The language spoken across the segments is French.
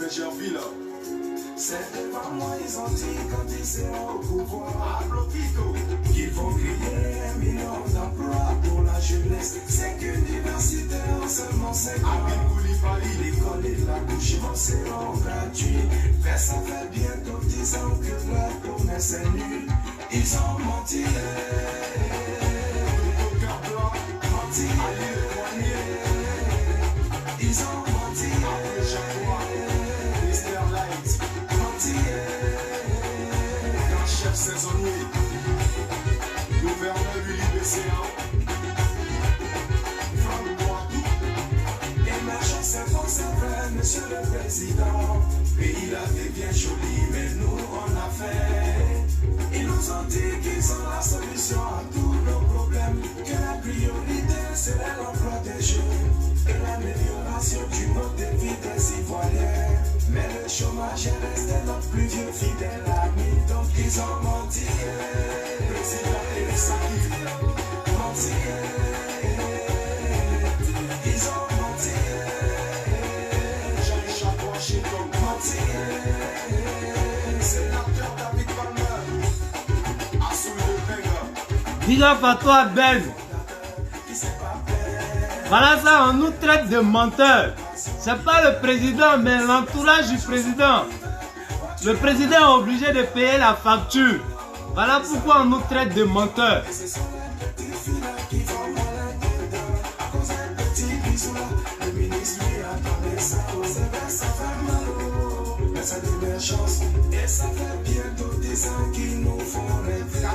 Bergerville. C'est devant moi, ils ont dit quand ils seront au pouvoir qu'ils vont créer 1 million d'emplois pour la jeunesse. 5 universités en seulement 5 ans. L'école et la couche seront gratuits. Mais ça fait bientôt 10 ans que leur promesse est nulle. Ils ont menti. Menti. Ils ont menti. Chef saisonnier, gouverneur du LIBCA, Franck Boadou. Émergence, c'est bon, c'est vrai, monsieur le président. Pays la vie bien joli, mais nous on a fait. Ils nous ont dit qu'ils ont la solution à tous nos problèmes. Que la priorité serait l'emploi des jeunes et l'amélioration du mode de vie des Ivoiriens. Mais le chômage est resté notre plus vieux fidèle ami. Donc ils ont menti. Président Elissaki. Menti. Ils ont menti. Jean-Jacques Washington. Menti. Sénateur David Palmer. Assoul de Venga. Big up à toi, Ben. Voilà ça, on nous traite de menteurs. C'est pas le président, mais l'entourage du président. Le président est obligé de payer la facture. Voilà pourquoi on nous traite de menteurs. Et ça fait bientôt 10 ans qu'ils nous font rêver.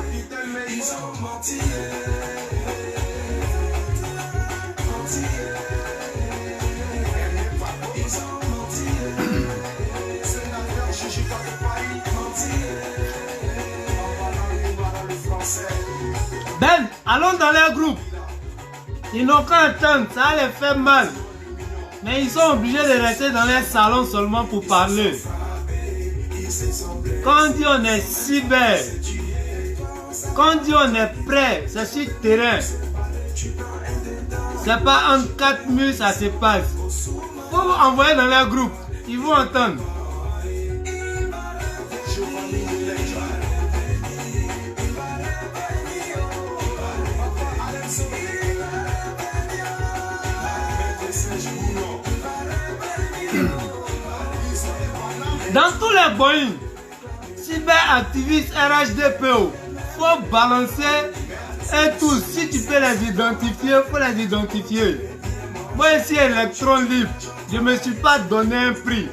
Ils ont menti. Ben, allons dans leur groupe. Ils n'ont qu'à entendre, ça les fait mal. Mais ils sont obligés de rester dans leur salon seulement pour parler. Quand on dit on est cyber, quand on dit on est prêt, c'est sur le terrain. C'est pas entre 4 murs ça se passe. Faut envoyer dans leur groupe, ils vont entendre. Dans tous les Boeing, cyberactivistes RHDPO, faut balancer et tout. Si tu peux les identifier, faut les identifier. Moi ici, électron libre, je me suis pas donné un prix.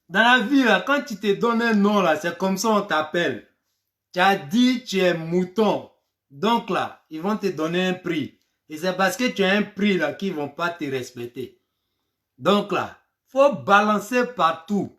Dans la vie, là, quand tu te donnes un nom, là, c'est comme ça on t'appelle. Tu as dit tu es mouton. Donc là, ils vont te donner un prix. Et c'est parce que tu as un prix là qu'ils ne vont pas te respecter. Donc là, il faut balancer partout.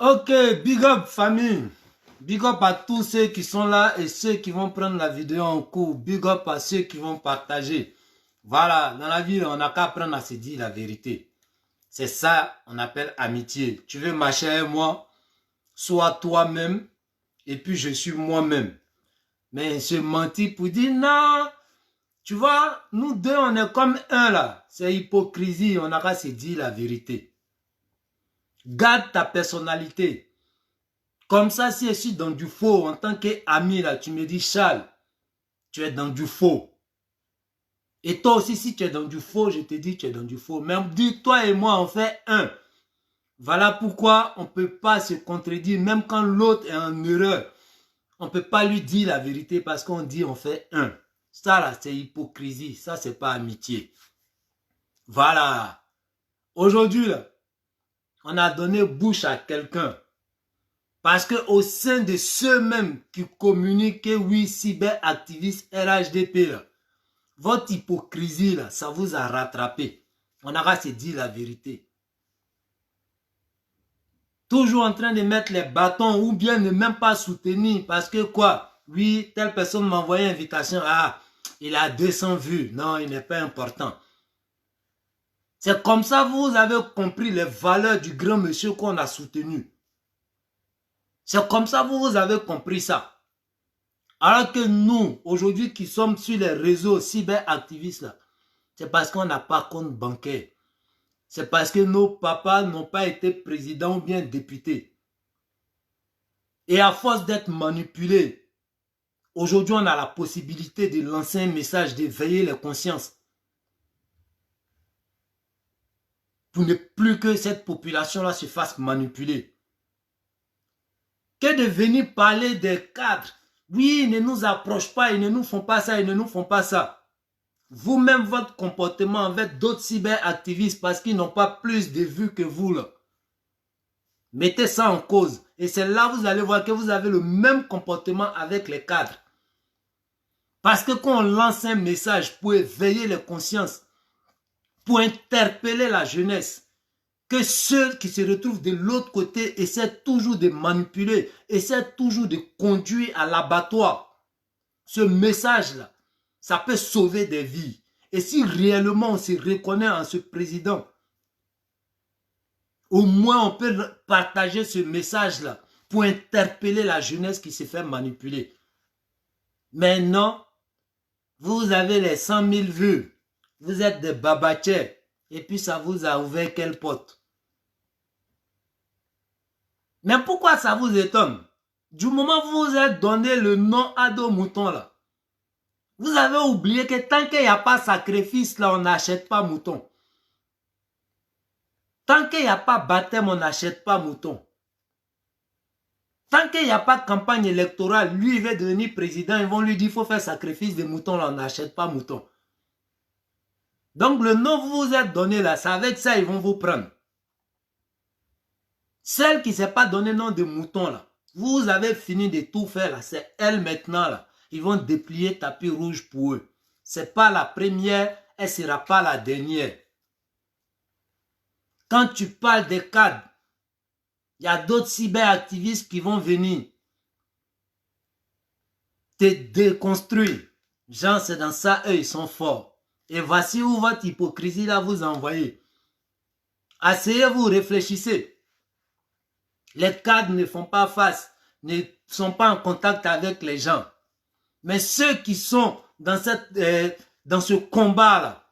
Ok, big up famille. Big up à tous ceux qui sont là et ceux qui vont prendre la vidéo en cours. Big up à ceux qui vont partager. Voilà, dans la vie, on n'a qu'à apprendre à se dire la vérité. C'est ça, on appelle amitié. Tu veux marcher avec moi, sois toi-même et puis je suis moi-même. Mais se mentir pour dire non, tu vois, nous deux, on est comme un là. C'est hypocrisie, on n'a qu'à se dire la vérité. Garde ta personnalité. Comme ça, si je suis dans du faux, en tant qu'ami, là, tu me dis, Charles, tu es dans du faux. Et toi aussi, si tu es dans du faux, je te dis, tu es dans du faux. Même dis, toi et moi, on fait un. Voilà pourquoi on ne peut pas se contredire, même quand l'autre est en erreur. On ne peut pas lui dire la vérité parce qu'on dit on fait un. Ça là, c'est hypocrisie. Ça, c'est pas amitié. Voilà. Aujourd'hui, là, on a donné bouche à quelqu'un. Parce qu'au sein de ceux-mêmes qui communiquent, oui, cyberactivistes RHDP, là, votre hypocrisie, là, ça vous a rattrapé. On aura se dire la vérité. Toujours en train de mettre les bâtons ou bien ne même pas soutenir parce que quoi? Oui, telle personne m'a envoyé une invitation. Ah, il a 200 vues. Non, il n'est pas important. C'est comme ça que vous avez compris les valeurs du grand monsieur qu'on a soutenu. C'est comme ça que vous avez compris ça. Alors que nous, aujourd'hui, qui sommes sur les réseaux cyberactivistes, c'est parce qu'on n'a pas compte bancaire. C'est parce que nos papas n'ont pas été présidents ou bien députés. Et à force d'être manipulés, aujourd'hui, on a la possibilité de lancer un message, d'éveiller les consciences. Pour ne plus que cette population-là se fasse manipuler. Que de venir parler des cadres. Oui, ils ne nous approchent pas, ils ne nous font pas ça, ils ne nous font pas ça. Vous-même, votre comportement avec d'autres cyberactivistes parce qu'ils n'ont pas plus de vues que vous, là. Mettez ça en cause. Et c'est là que vous allez voir que vous avez le même comportement avec les cadres. Parce que quand on lance un message pour éveiller les consciences, pour interpeller la jeunesse, que ceux qui se retrouvent de l'autre côté essaient toujours de manipuler, essaient toujours de conduire à l'abattoir. Ce message-là, ça peut sauver des vies. Et si réellement on se reconnaît en ce président, au moins on peut partager ce message-là pour interpeller la jeunesse qui se fait manipuler. Mais non, vous avez les 100 000 vues. Vous êtes des babatiers. Et puis ça vous a ouvert quelle porte? Mais pourquoi ça vous étonne? Du moment où vous vous êtes donné le nom Ado Mouton là, vous avez oublié que tant qu'il n'y a pas sacrifice là, on n'achète pas mouton. Tant qu'il n'y a pas baptême, on n'achète pas mouton. Tant qu'il n'y a pas campagne électorale, lui il veut devenir président, ils vont lui dire qu'il faut faire sacrifice de mouton là, on n'achète pas mouton. Donc le nom que vous vous êtes donné là, c'est avec ça ils vont vous prendre. Celle qui ne s'est pas donné nom de mouton là, vous avez fini de tout faire là, c'est elle maintenant là. Ils vont déplier tapis rouge pour eux. Ce n'est pas la première, elle ne sera pas la dernière. Quand tu parles des cadres, il y a d'autres cyberactivistes qui vont venir te déconstruire. Genre, c'est dans ça, eux, ils sont forts. Et voici où votre hypocrisie là vous envoyez. Asseyez-vous, réfléchissez. Les cadres ne font pas face, ne sont pas en contact avec les gens. Mais ceux qui sont dans ce combat-là,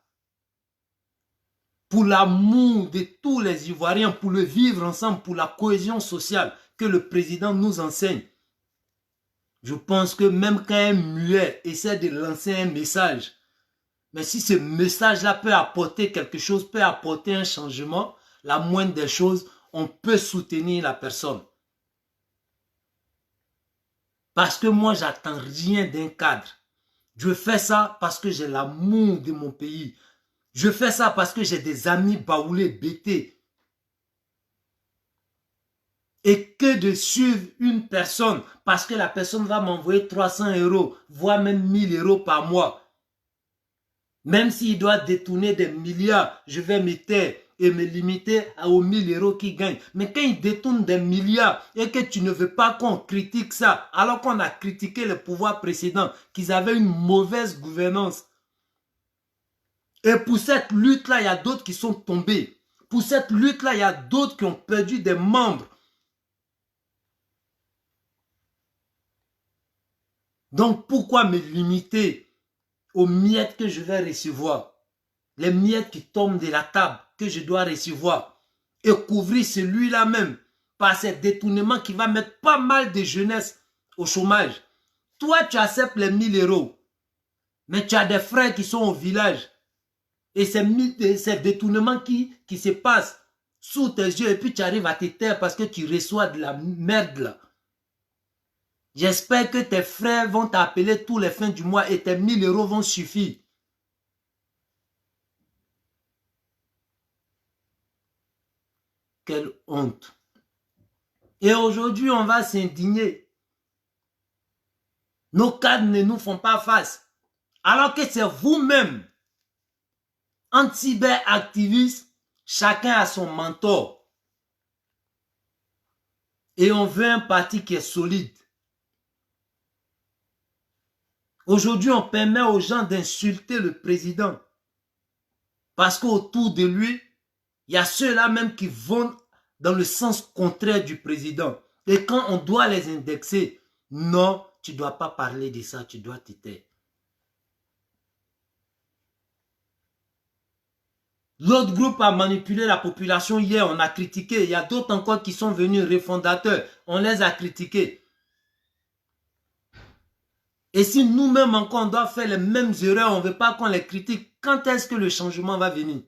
pour l'amour de tous les Ivoiriens, pour le vivre ensemble, pour la cohésion sociale que le président nous enseigne, je pense que même quand un muet essaie de lancer un message, mais si ce message-là peut apporter quelque chose, peut apporter un changement, la moindre des choses, on peut soutenir la personne. Parce que moi, j'attends rien d'un cadre. Je fais ça parce que j'ai l'amour de mon pays. Je fais ça parce que j'ai des amis baoulés, bêtés. Et que de suivre une personne parce que la personne va m'envoyer 300 €, voire même 1000 € par mois. Même s'il doit détourner des milliards, je vais me taire et me limiter aux 1000 € qu'il gagne. Mais quand il détourne des milliards et que tu ne veux pas qu'on critique ça, alors qu'on a critiqué le pouvoir précédent, qu'ils avaient une mauvaise gouvernance. Et pour cette lutte-là, il y a d'autres qui sont tombés. Pour cette lutte-là, il y a d'autres qui ont perdu des membres. Donc pourquoi me limiter aux miettes que je vais recevoir? Les miettes qui tombent de la table que je dois recevoir et couvrir celui-là même par ces détournements qui va mettre pas mal de jeunesse au chômage. Toi, tu acceptes les 1000 €, mais tu as des frères qui sont au village et ces détournements qui se passent sous tes yeux et puis tu arrives à te taire parce que tu reçois de la merde là. J'espère que tes frères vont t'appeler tous les fins du mois et tes 1000 € vont suffire. Quelle honte. Et aujourd'hui, on va s'indigner. Nos cadres ne nous font pas face. Alors que c'est vous-même, en cyberactiviste, chacun a son mentor. Et on veut un parti qui est solide. Aujourd'hui, on permet aux gens d'insulter le président. Parce qu'autour de lui, il y a ceux-là même qui vont dans le sens contraire du président. Et quand on doit les indexer, non, tu ne dois pas parler de ça, tu dois te taire. L'autre groupe a manipulé la population hier, on a critiqué. Il y a d'autres encore qui sont venus refondateurs, on les a critiqués. Et si nous-mêmes encore on doit faire les mêmes erreurs, on ne veut pas qu'on les critique, quand est-ce que le changement va venir?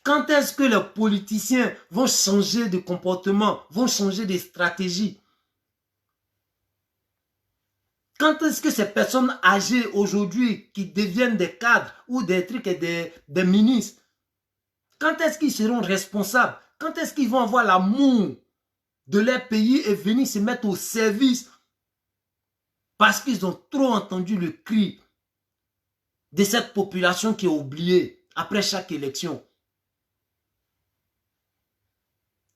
Quand est-ce que les politiciens vont changer de comportement, vont changer de stratégie? Quand est-ce que ces personnes âgées aujourd'hui qui deviennent des cadres ou des trucs et des ministres, quand est-ce qu'ils seront responsables? Quand est-ce qu'ils vont avoir l'amour de leur pays et venir se mettre au service parce qu'ils ont trop entendu le cri de cette population qui est oubliée après chaque élection?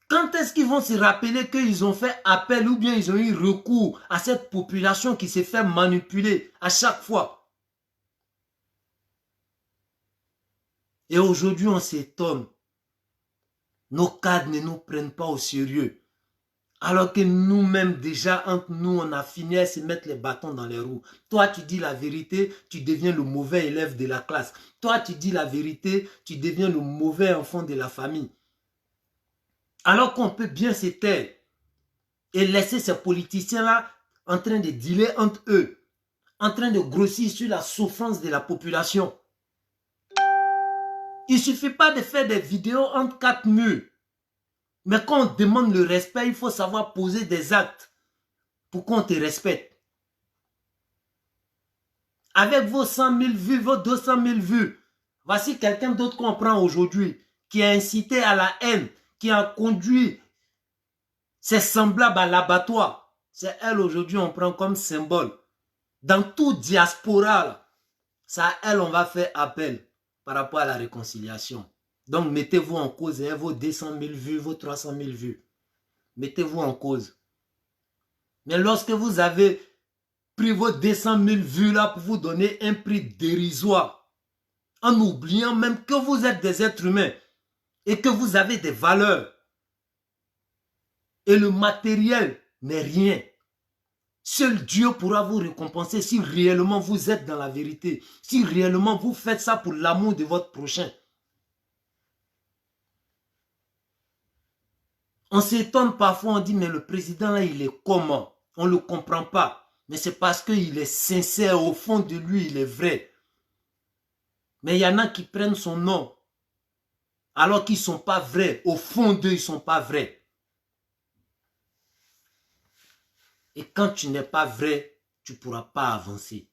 Quand est-ce qu'ils vont se rappeler qu'ils ont fait appel ou bien ils ont eu recours à cette population qui s'est fait manipuler à chaque fois? Et aujourd'hui, on s'étonne. Nos cadres ne nous prennent pas au sérieux. Alors que nous-mêmes, déjà, entre nous, on a fini à se mettre les bâtons dans les roues. Toi, tu dis la vérité, tu deviens le mauvais élève de la classe. Toi, tu dis la vérité, tu deviens le mauvais enfant de la famille. Alors qu'on peut bien se taire et laisser ces politiciens-là en train de dealer entre eux, en train de grossir sur la souffrance de la population. Il ne suffit pas de faire des vidéos entre 4 murs. Mais quand on demande le respect, il faut savoir poser des actes pour qu'on te respecte. Avec vos 100 000 vues, vos 200 000 vues, voici quelqu'un d'autre qu'on prend aujourd'hui, qui a incité à la haine, qui a conduit ses semblables à l'abattoir. C'est elle aujourd'hui on prend comme symbole. Dans toute diaspora, c'est à elle on va faire appel par rapport à la réconciliation. Donc mettez-vous en cause, hein, vos 200 000 vues, vos 300 000 vues. Mettez-vous en cause. Mais lorsque vous avez pris vos 200 000 vues là pour vous donner un prix dérisoire, en oubliant même que vous êtes des êtres humains, et que vous avez des valeurs. Et le matériel n'est rien. Seul Dieu pourra vous récompenser si réellement vous êtes dans la vérité. Si réellement vous faites ça pour l'amour de votre prochain. On s'étonne parfois, on dit mais le président là il est comment? On ne le comprend pas. Mais c'est parce qu'il est sincère, au fond de lui il est vrai. Mais il y en a qui prennent son nom. Alors qu'ils ne sont pas vrais. Au fond d'eux, ils ne sont pas vrais. Et quand tu n'es pas vrai, tu ne pourras pas avancer.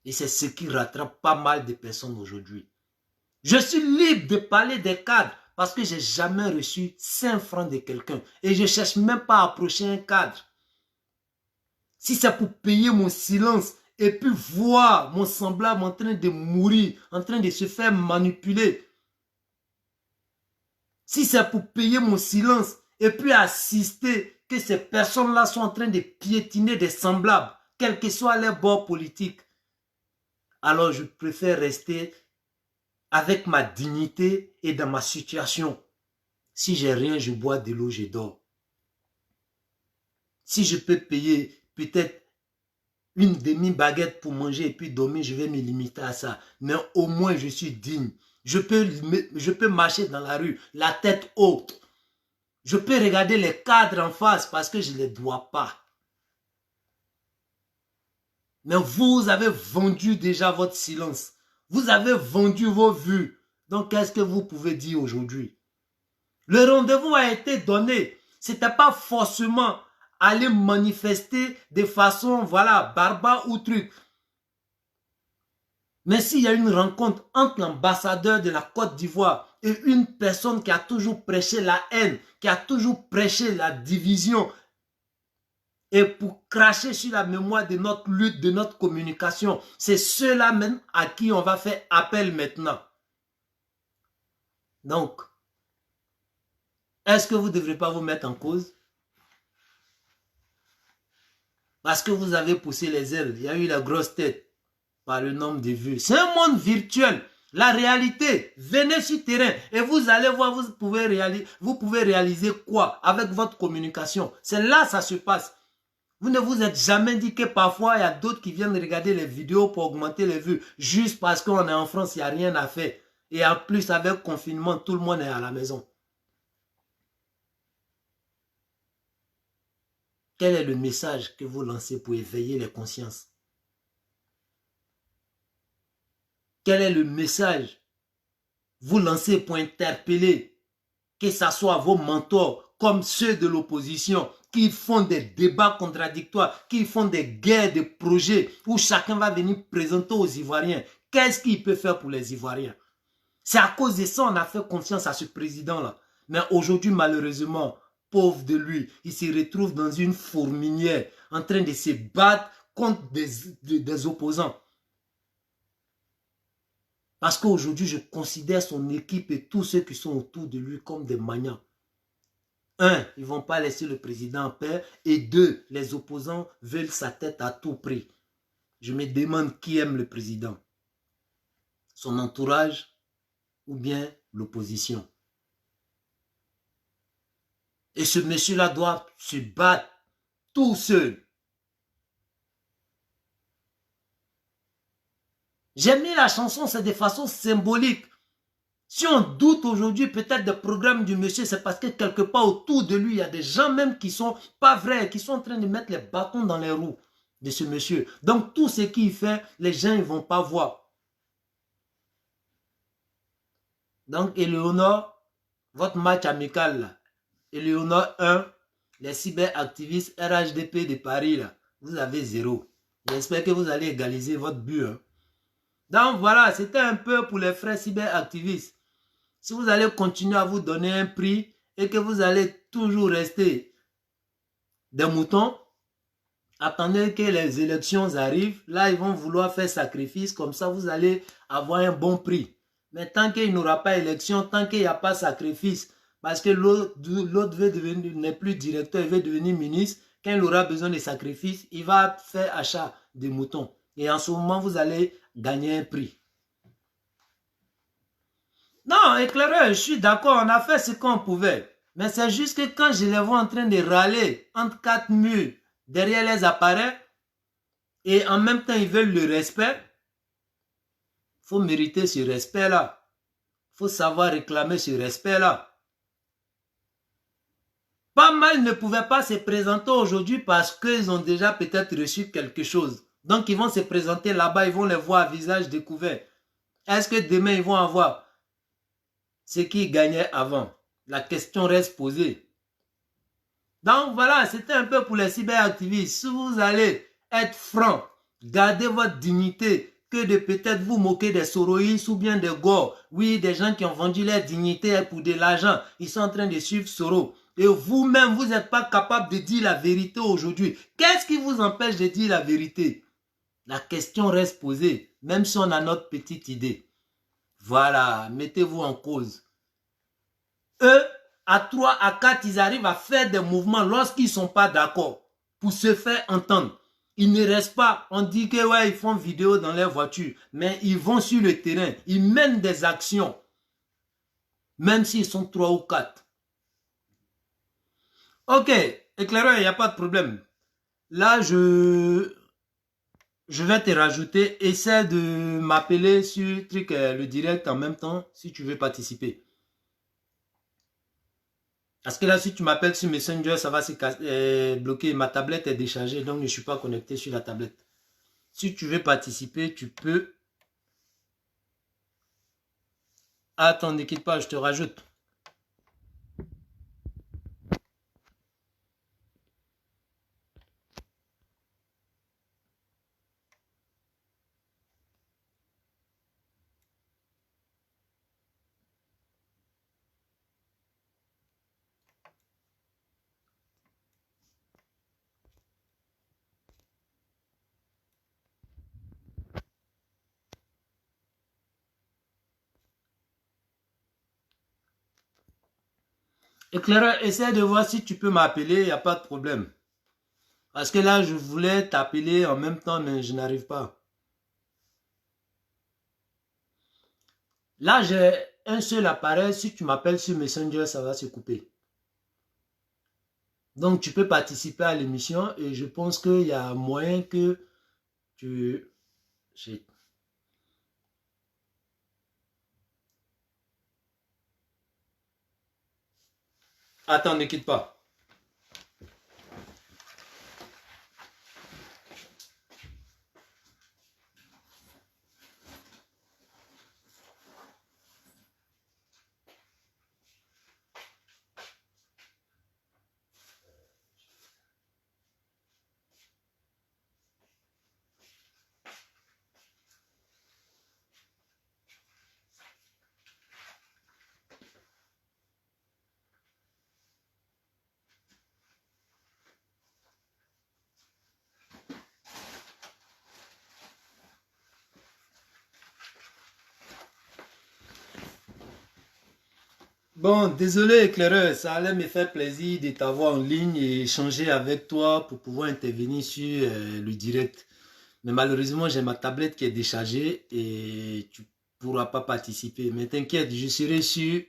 Et c'est ce qui rattrape pas mal de personnes aujourd'hui. Je suis libre de parler des cadres parce que je n'ai jamais reçu 5 francs de quelqu'un. Et je ne cherche même pas à approcher un cadre. Si c'est pour payer mon silence et puis voir mon semblable en train de mourir, en train de se faire manipuler, si c'est pour payer mon silence et puis assister que ces personnes-là sont en train de piétiner des semblables, quel que soit leur bord politique, alors je préfère rester avec ma dignité et dans ma situation. Si j'ai rien, je bois de l'eau, je dors. Si je peux payer peut-être une demi-baguette pour manger et puis dormir, je vais me limiter à ça. Mais au moins, je suis digne. Je peux marcher dans la rue, la tête haute. Je peux regarder les cadres en face parce que je ne les dois pas. Mais vous avez vendu déjà votre silence. Vous avez vendu vos vues. Donc, qu'est-ce que vous pouvez dire aujourd'hui? Le rendez-vous a été donné. Ce n'était pas forcément aller manifester de façon, voilà, barbare ou truc. Mais s'il y a une rencontre entre l'ambassadeur de la Côte d'Ivoire et une personne qui a toujours prêché la haine, qui a toujours prêché la division, et pour cracher sur la mémoire de notre lutte, de notre communication, c'est ceux-là même à qui on va faire appel maintenant. Donc, est-ce que vous ne devrez pas vous mettre en cause? Parce que vous avez poussé les ailes, il y a eu la grosse tête par le nombre de vues. C'est un monde virtuel. La réalité, venez sur le terrain et vous allez voir, vous pouvez réaliser quoi avec votre communication. C'est là que ça se passe. Vous ne vous êtes jamais dit que parfois il y a d'autres qui viennent regarder les vidéos pour augmenter les vues juste parce qu'on est en France, il n'y a rien à faire. Et en plus, avec le confinement, tout le monde est à la maison. Quel est le message que vous lancez pour éveiller les consciences? Quel est le message vous lancez pour interpeller, que ce soit vos mentors comme ceux de l'opposition qui font des débats contradictoires, qui font des guerres de projets où chacun va venir présenter aux Ivoiriens qu'est-ce qu'il peut faire pour les Ivoiriens. C'est à cause de ça qu'on a fait confiance à ce président-là. Mais aujourd'hui, malheureusement, pauvre de lui, il se retrouve dans une fourmilière en train de se battre contre des opposants. Parce qu'aujourd'hui, je considère son équipe et tous ceux qui sont autour de lui comme des maniants. Un, ils ne vont pas laisser le président en paix. Et deux, les opposants veulent sa tête à tout prix. Je me demande qui aime le président. Son entourage ou bien l'opposition. Et ce monsieur-là doit se battre tout seul. J'ai mis la chanson, c'est de façon symbolique. Si on doute aujourd'hui peut-être des programmes du monsieur, c'est parce que quelque part autour de lui, il y a des gens même qui sont pas vrais, qui sont en train de mettre les bâtons dans les roues de ce monsieur. Donc tout ce qu'il fait, les gens ne vont pas voir. Donc Éléonore, votre match amical là, Éléonore 1, les cyberactivistes RHDP de Paris là, vous avez 0. J'espère que vous allez égaliser votre but. Hein. Donc voilà, c'était un peu pour les frères cyberactivistes. Si vous allez continuer à vous donner un prix et que vous allez toujours rester des moutons, attendez que les élections arrivent. Là, ils vont vouloir faire sacrifice. Comme ça, vous allez avoir un bon prix. Mais tant qu'il n'y aura pas élection, tant qu'il n'y a pas sacrifice, parce que l'autre n'est plus directeur, il veut devenir ministre, quand il aura besoin de sacrifice, il va faire achat de moutons. Et en ce moment, vous allez gagner un prix. Non, éclaireur, je suis d'accord, on a fait ce qu'on pouvait. Mais c'est juste que quand je les vois en train de râler entre 4 murs derrière les appareils, et en même temps ils veulent le respect, il faut mériter ce respect-là. Il faut savoir réclamer ce respect-là. Pas mal ne pouvaient pas se présenter aujourd'hui parce qu'ils ont déjà peut-être reçu quelque chose. Donc ils vont se présenter là-bas, ils vont les voir à visage découvert. Est-ce que demain ils vont avoir ce qu'ils gagnaient avant? La question reste posée. Donc voilà, c'était un peu pour les cyberactivistes. Si vous allez être franc, gardez votre dignité, que de peut-être vous moquer des Soroïs ou bien des Gore. Oui, des gens qui ont vendu leur dignité pour de l'argent. Ils sont en train de suivre Soros. Et vous-même, vous n'êtes pas capable de dire la vérité aujourd'hui. Qu'est-ce qui vous empêche de dire la vérité? La question reste posée, même si on a notre petite idée. Voilà, mettez-vous en cause. Eux, à 3, à 4, ils arrivent à faire des mouvements lorsqu'ils ne sont pas d'accord pour se faire entendre. Ils ne restent pas, on dit que ouais, ils font vidéo dans leur voiture, mais ils vont sur le terrain, ils mènent des actions, même s'ils sont 3 ou 4. Ok, éclaireur, il n'y a pas de problème. Là, je vais te rajouter, essaie de m'appeler sur le direct en même temps si tu veux participer. Parce que là, si tu m'appelles sur Messenger, ça va se bloquer. Ma tablette est déchargée, donc je ne suis pas connecté sur la tablette. Si tu veux participer, tu peux. Attends, ne quitte pas, je te rajoute. Éclaireur, essaie de voir si tu peux m'appeler, il n'y a pas de problème. Parce que là, je voulais t'appeler en même temps, mais je n'arrive pas. Là, j'ai un seul appareil. Si tu m'appelles sur Messenger, ça va se couper. Donc, tu peux participer à l'émission et je pense qu'il y a moyen que tu... Attends, ne quitte pas. Bon, désolé éclaireur, ça allait me faire plaisir de t'avoir en ligne et échanger avec toi pour pouvoir intervenir sur le direct. Mais malheureusement, j'ai ma tablette qui est déchargée et tu pourras pas participer. Mais t'inquiète, je serai sur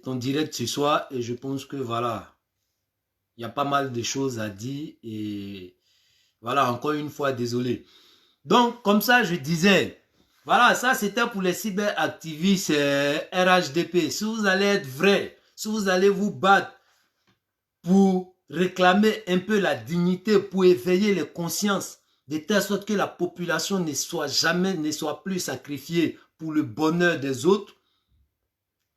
ton direct ce soir et je pense que voilà, il y a pas mal de choses à dire et voilà, encore une fois, désolé. Donc, comme ça, je disais, voilà, ça c'était pour les cyberactivistes RHDP. Si vous allez être vrai, si vous allez vous battre pour réclamer un peu la dignité, pour éveiller les consciences, de telle sorte que la population ne soit plus sacrifiée pour le bonheur des autres,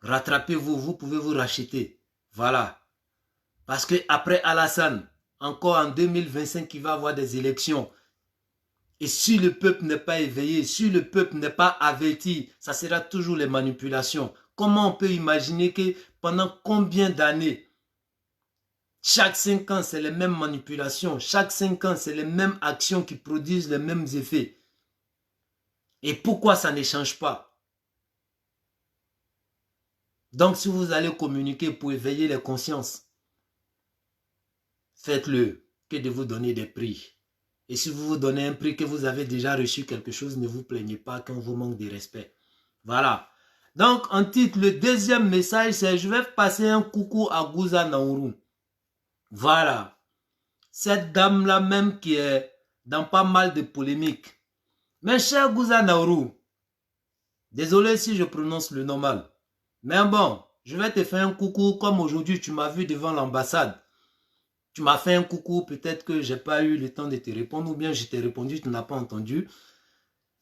rattrapez-vous, vous pouvez vous racheter. Voilà. Parce que après Alassane, encore en 2025, il va y avoir des élections. Et si le peuple n'est pas éveillé, si le peuple n'est pas averti, ça sera toujours les manipulations. Comment on peut imaginer que pendant combien d'années, chaque 5 ans, c'est les mêmes manipulations, chaque 5 ans, c'est les mêmes actions qui produisent les mêmes effets. Et pourquoi ça ne change pas? Donc, si vous allez communiquer pour éveiller les consciences, faites-le, que de vous donner des prix. Et si vous vous donnez un prix que vous avez déjà reçu quelque chose, ne vous plaignez pas qu'on vous manque de respect. Voilà. Donc, en titre, le deuxième message, c'est je vais passer un coucou à Gouza Naourou. Voilà. Cette dame-là même qui est dans pas mal de polémiques. Mais cher Gouza Naourou, désolé si je prononce le nom mal. Mais bon, je vais te faire un coucou comme aujourd'hui tu m'as vu devant l'ambassade. Tu m'as fait un coucou, peut-être que je n'ai pas eu le temps de te répondre ou bien je t'ai répondu, tu n'as pas entendu.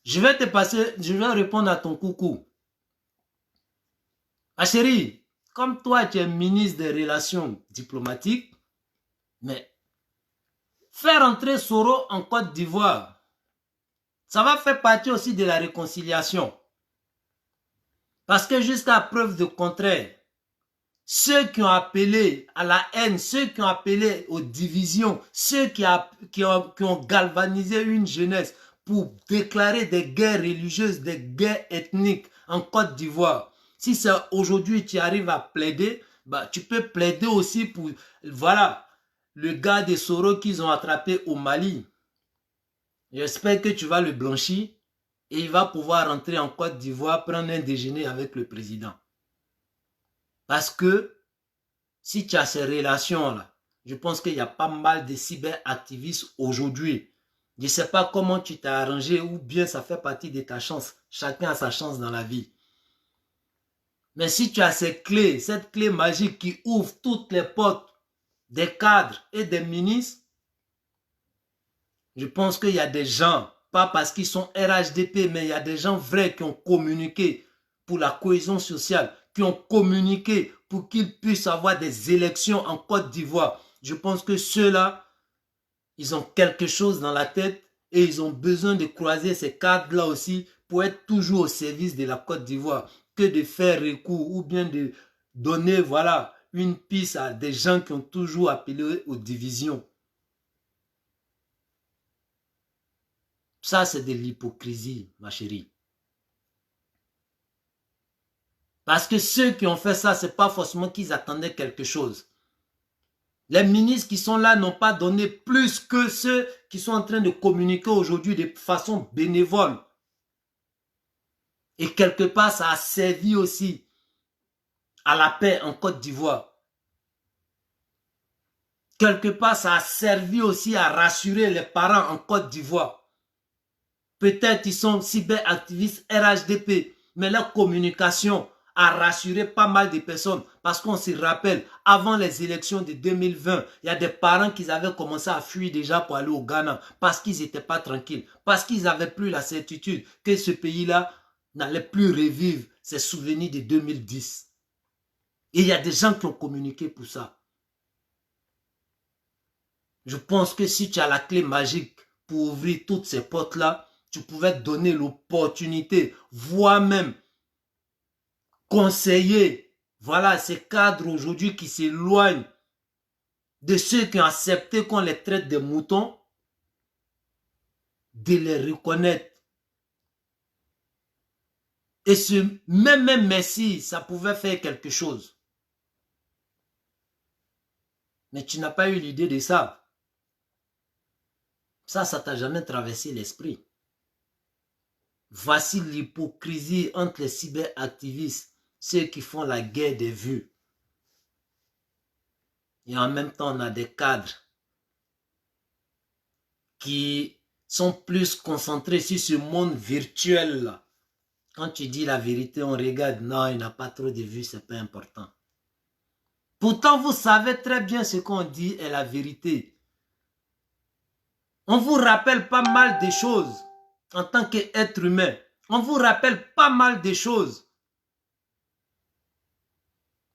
Je vais répondre à ton coucou. Ma chérie, comme toi tu es ministre des Relations diplomatiques, mais faire entrer Soro en Côte d'Ivoire, ça va faire partie aussi de la réconciliation. Parce que jusqu'à preuve de contraire, ceux qui ont appelé à la haine, ceux qui ont appelé aux divisions, ceux qui ont galvanisé une jeunesse pour déclarer des guerres religieuses, des guerres ethniques en Côte d'Ivoire. Si c'est aujourd'hui tu arrives à plaider, bah, tu peux plaider aussi pour, voilà, le gars de Soro qu'ils ont attrapé au Mali. J'espère que tu vas le blanchir et il va pouvoir rentrer en Côte d'Ivoire, prendre un déjeuner avec le président. Parce que si tu as ces relations-là, je pense qu'il y a pas mal de cyberactivistes aujourd'hui. Je ne sais pas comment tu t'es arrangé ou bien ça fait partie de ta chance. Chacun a sa chance dans la vie. Mais si tu as ces clés, cette clé magique qui ouvre toutes les portes des cadres et des ministres, je pense qu'il y a des gens, pas parce qu'ils sont RHDP, mais il y a des gens vrais qui ont communiqué pour la cohésion sociale, qui ont communiqué pour qu'ils puissent avoir des élections en Côte d'Ivoire. Je pense que ceux-là, ils ont quelque chose dans la tête et ils ont besoin de croiser ces cadres-là aussi pour être toujours au service de la Côte d'Ivoire, que de faire recours ou bien de donner, voilà, une piste à des gens qui ont toujours appelé aux divisions. Ça, c'est de l'hypocrisie, ma chérie. Parce que ceux qui ont fait ça, c'est pas forcément qu'ils attendaient quelque chose. Les ministres qui sont là n'ont pas donné plus que ceux qui sont en train de communiquer aujourd'hui de façon bénévole. Et quelque part, ça a servi aussi à la paix en Côte d'Ivoire. Quelque part, ça a servi aussi à rassurer les parents en Côte d'Ivoire. Peut-être ils sont cyberactivistes RHDP, mais leur communication a rassuré pas mal de personnes. Parce qu'on se rappelle, avant les élections de 2020, il y a des parents qui avaient commencé à fuir déjà pour aller au Ghana parce qu'ils n'étaient pas tranquilles, parce qu'ils n'avaient plus la certitude que ce pays-là n'allait plus revivre ses souvenirs de 2010. Et il y a des gens qui ont communiqué pour ça. Je pense que si tu as la clé magique pour ouvrir toutes ces portes-là, tu pouvais donner l'opportunité, voire même conseiller, voilà, ces cadres aujourd'hui qui s'éloignent de ceux qui ont accepté qu'on les traite de moutons, de les reconnaître. Et ce même merci, ça pouvait faire quelque chose. Mais tu n'as pas eu l'idée de ça. Ça t'a jamais traversé l'esprit. Voici l'hypocrisie entre les cyberactivistes, ceux qui font la guerre des vues. Et en même temps, on a des cadres qui sont plus concentrés sur ce monde virtuel-là. Quand tu dis la vérité, on regarde, non, il n'a pas trop de vues, c'est pas important. Pourtant, vous savez très bien ce qu'on dit est la vérité. On vous rappelle pas mal de choses en tant qu'être humain. On vous rappelle pas mal de choses.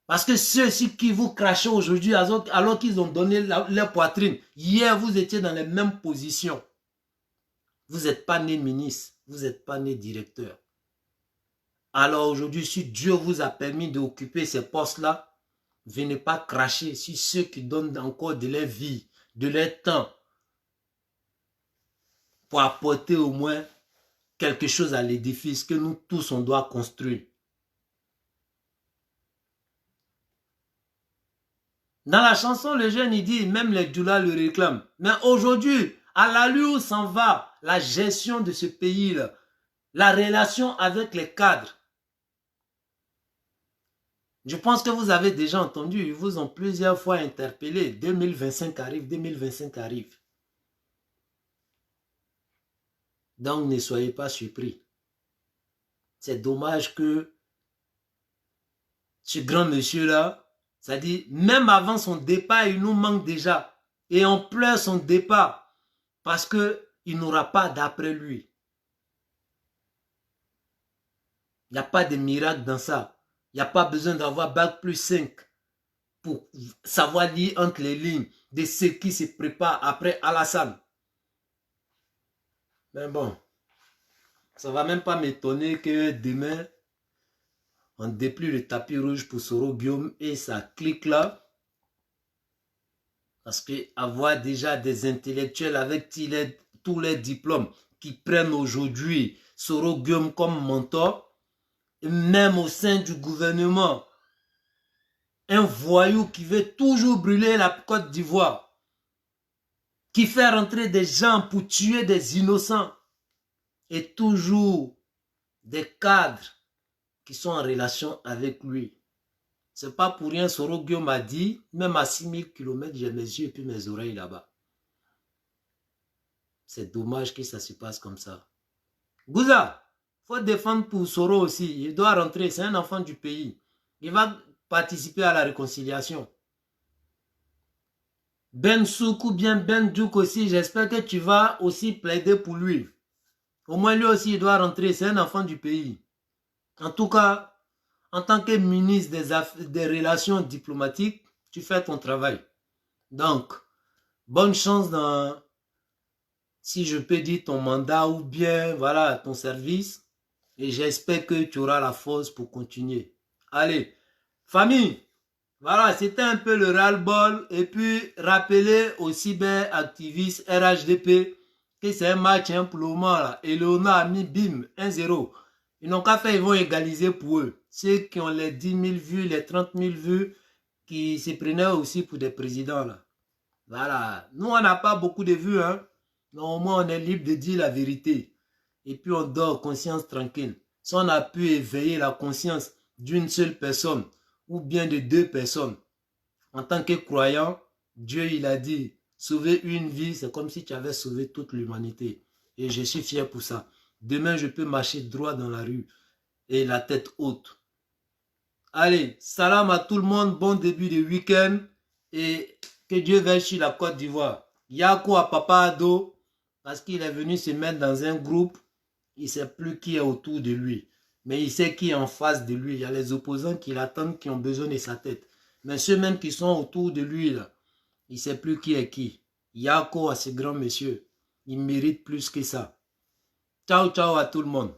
Parce que ceux-ci qui vous crachez aujourd'hui alors qu'ils ont donné leur poitrine, hier vous étiez dans les mêmes positions. Vous n'êtes pas né ministre, vous n'êtes pas né directeur. Alors aujourd'hui, si Dieu vous a permis d'occuper ces postes-là, venez pas cracher sur ceux qui donnent encore de leur vie, de leur temps, pour apporter au moins quelque chose à l'édifice que nous tous on doit construire. Dans la chanson, le jeune il dit, même les doulas le réclament. Mais aujourd'hui, à l'allure où s'en va la gestion de ce pays-là, la relation avec les cadres, je pense que vous avez déjà entendu, ils vous ont plusieurs fois interpellé. 2025 arrive, 2025 arrive. Donc ne soyez pas surpris. C'est dommage que ce grand monsieur-là, c'est-à-dire même avant son départ, il nous manque déjà. Et on pleure son départ parce qu'il n'aura pas d'après lui. Il n'y a pas de miracle dans ça. Il n'y a pas besoin d'avoir bac plus 5 pour savoir lire entre les lignes de ce qui se prépare après Alassane. Mais bon, ça ne va même pas m'étonner que demain, on déplie le tapis rouge pour Soro Guillaume et sa clique là. Parce que avoir déjà des intellectuels avec tous les diplômes qui prennent aujourd'hui Soro Guillaume comme mentor, et même au sein du gouvernement, un voyou qui veut toujours brûler la Côte d'Ivoire, qui fait rentrer des gens pour tuer des innocents, et toujours des cadres qui sont en relation avec lui. C'est pas pour rien, Soro Guillaume m'a dit, même à 6000 km, j'ai mes yeux et puis mes oreilles là-bas. C'est dommage que ça se passe comme ça. Gouza, il faut défendre pour Soro aussi. Il doit rentrer, c'est un enfant du pays. Il va participer à la réconciliation. Ben Souk ou bien Ben Djouk aussi, j'espère que tu vas aussi plaider pour lui. Au moins lui aussi, il doit rentrer, c'est un enfant du pays. En tout cas, en tant que ministre des Relations diplomatiques, tu fais ton travail. Donc, bonne chance dans, si je peux dire, ton mandat ou bien, voilà, ton service. Et j'espère que tu auras la force pour continuer. Allez, famille, voilà, c'était un peu le ras-le-bol. Et puis, rappelez aux cyberactivistes RHDP que c'est un match pour le moment. Et Léonard a mis bim, 1-0. Ils n'ont qu'à faire, ils vont égaliser pour eux. ceux qui ont les 10 000 vues, les 30 000 vues, qui se prenaient aussi pour des présidents là. Voilà. Nous, on n'a pas beaucoup de vues, hein. Mais au moins, on est libre de dire la vérité. Et puis, on dort conscience tranquille. Si on a pu éveiller la conscience d'une seule personne ou bien de 2 personnes, en tant que croyant, Dieu, il a dit, sauver une vie, c'est comme si tu avais sauvé toute l'humanité. Et je suis fier pour ça. Demain, je peux marcher droit dans la rue et la tête haute. Allez, salam à tout le monde, bon début de week-end et que Dieu veille sur la Côte d'Ivoire. Yako à Papa Ado, parce qu'il est venu se mettre dans un groupe, il ne sait plus qui est autour de lui, mais il sait qui est en face de lui. Il y a les opposants qui l'attendent, qui ont besoin de sa tête. Mais ceux-mêmes qui sont autour de lui, là, il ne sait plus qui est qui. Yako à ce grand monsieur, il mérite plus que ça. Ciao, ciao à tout le monde.